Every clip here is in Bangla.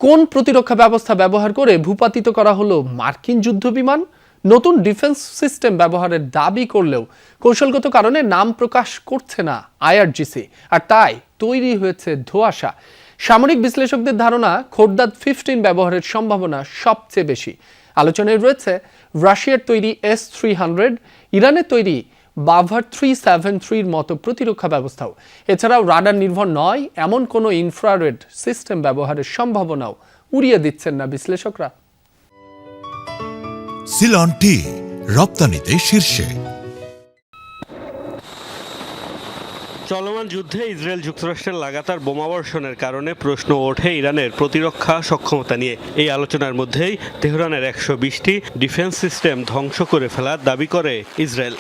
কোন প্রতিরক্ষা ব্যবস্থা ব্যবহার করে ভূপাতিত করা হলো মার্কিন যুদ্ধবিমান? নতুন ডিফেন্স সিস্টেম ব্যবহারের দাবি করলেও কৌশলগত কারণে নাম প্রকাশ করছে না আইআরজিসি, আর তাই তৈরি হয়েছে ধোঁয়াশা। সামরিক বিশ্লেষকদের ধারণা, খোরদাদ 15 ব্যবহারের সম্ভাবনা সবচেয়ে বেশি। আলোচনায় রয়েছে রাশিয়ার তৈরি S-300, ইরানের তৈরি বাভার 373-র মতো প্রতিরক্ষা ব্যবস্থাও। এছাড়াও রাডার নির্ভর নয় এমন কোনো ইনফ্রারেড সিস্টেম ব্যবহারের সম্ভাবনাও উড়িয়ে দিচ্ছেন না বিশ্লেষকরা। সিলন টি রপ্তানিতে শীর্ষে। চলমান যুদ্ধে ইসরায়েল যুক্তরাষ্ট্রের লাগাতার বোমাবর্ষণের কারণে প্রশ্ন ওঠে ইরানের প্রতিরক্ষা সক্ষমতা নিয়ে। এই আলোচনার মধ্যেই তেহরানের 120টি ডিফেন্স সিস্টেম ধ্বংস করে ফেলার দাবি করে ইসরায়েল।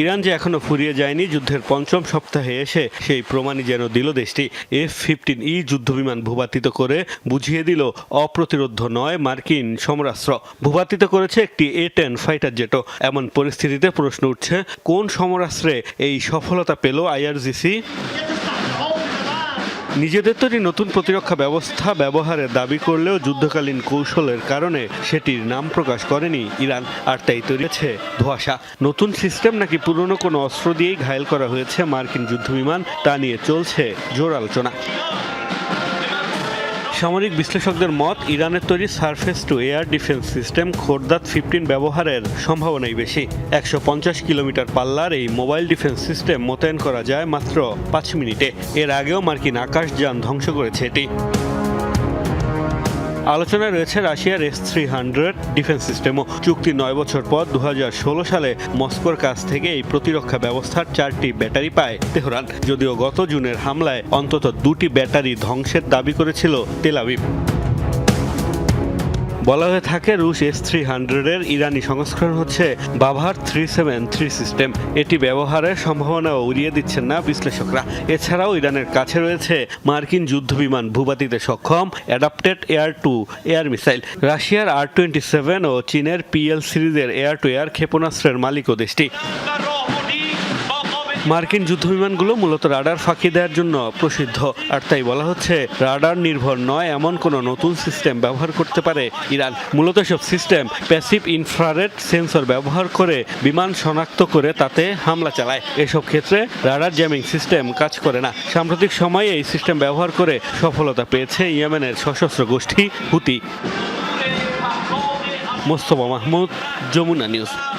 ইরান যে এখনো ফুরিয়ে যায়নি, যুদ্ধের পঞ্চম সপ্তাহে এসে সেই প্রমাণই যেন দিল দেশটি। F-15E যুদ্ধবিমান ভূপাতিত করে বুঝিয়ে দিল অপ্রতিরোধ্য নয় মার্কিন সমরাস্ত্র। ভূপাতিত করেছে একটি A-10 ফাইটার জেটও। এমন পরিস্থিতিতে প্রশ্ন উঠছে, কোন সমরাস্ত্রে এই সফলতা পেল আইআরজিসি? নিজেদের তৈরি নতুন প্রতিরক্ষা ব্যবস্থা ব্যবহারের দাবি করলেও যুদ্ধকালীন কৌশলের কারণে সেটির নাম প্রকাশ করেনি ইরান, আর তাই তৈরি হয়েছে ধোঁয়াশা। নতুন সিস্টেম নাকি পুরনো কোনো অস্ত্র দিয়েই ঘায়েল করা হয়েছে মার্কিন যুদ্ধবিমান, তা নিয়ে চলছে জোর আলোচনা। সামরিক বিশ্লেষকদের মত, ইরানের তৈরি surface to air defence system Khordad 15 ব্যবহারের সম্ভাবনাই বেশি। 150 কিলোমিটার পাল্লার এই মোবাইল ডিফেন্স সিস্টেম মোতায়েন করা যায় মাত্র 5 মিনিটে। এর আগেও মার্কিন আকাশযান ধ্বংস করেছে এটি। আলোচনায় রয়েছে রাশিয়ার S-300 ডিফেন্স সিস্টেমও। চুক্তি 9 বছর পর 2016 সালে মস্কোর কাছ থেকে এই প্রতিরক্ষা ব্যবস্থার 4টি ব্যাটারি পায় তেহরান। যদিও গত জুনের হামলায় অন্তত 2টি ব্যাটারি ধ্বংসের দাবি করেছিল তেল আবিব। বলা হয়ে থাকে, রুশ S-300-এর ইরানি সংস্করণ হচ্ছে বাভার 373 সিস্টেম। এটি ব্যবহারের সম্ভাবনাও উড়িয়ে দিচ্ছেন না বিশ্লেষকরা। এছাড়াও ইরানের কাছে রয়েছে মার্কিন যুদ্ধবিমান ভূপাতিতে সক্ষম adapted air to air missile. রাশিয়ার R-27 ও চীনের PL সিরিজের এয়ার টু এয়ার ক্ষেপণাস্ত্রের মালিকও দেশটি। মার্কিন যুদ্ধবিমানগুলো মূলত রাডার ফাঁকি দেওয়ার জন্য প্রসিদ্ধ, আর তাই বলা হচ্ছে রাডার নির্ভর নয় এমন কোনো নতুন সিস্টেম ব্যবহার করতে পারে ইরান। মূলত সব সিস্টেম প্যাসিভ ইনফ্রারেড সেন্সর ব্যবহার করে বিমান শনাক্ত করে তাতে হামলা চালায়। এসব ক্ষেত্রে রাডার জ্যামিং সিস্টেম কাজ করে না। সাম্প্রতিক সময়ে এই সিস্টেম ব্যবহার করে সফলতা পেয়েছে ইয়েমেনের সশস্ত্র গোষ্ঠী হুতি। মোস্তফা মাহমুদ, যমুনা নিউজ।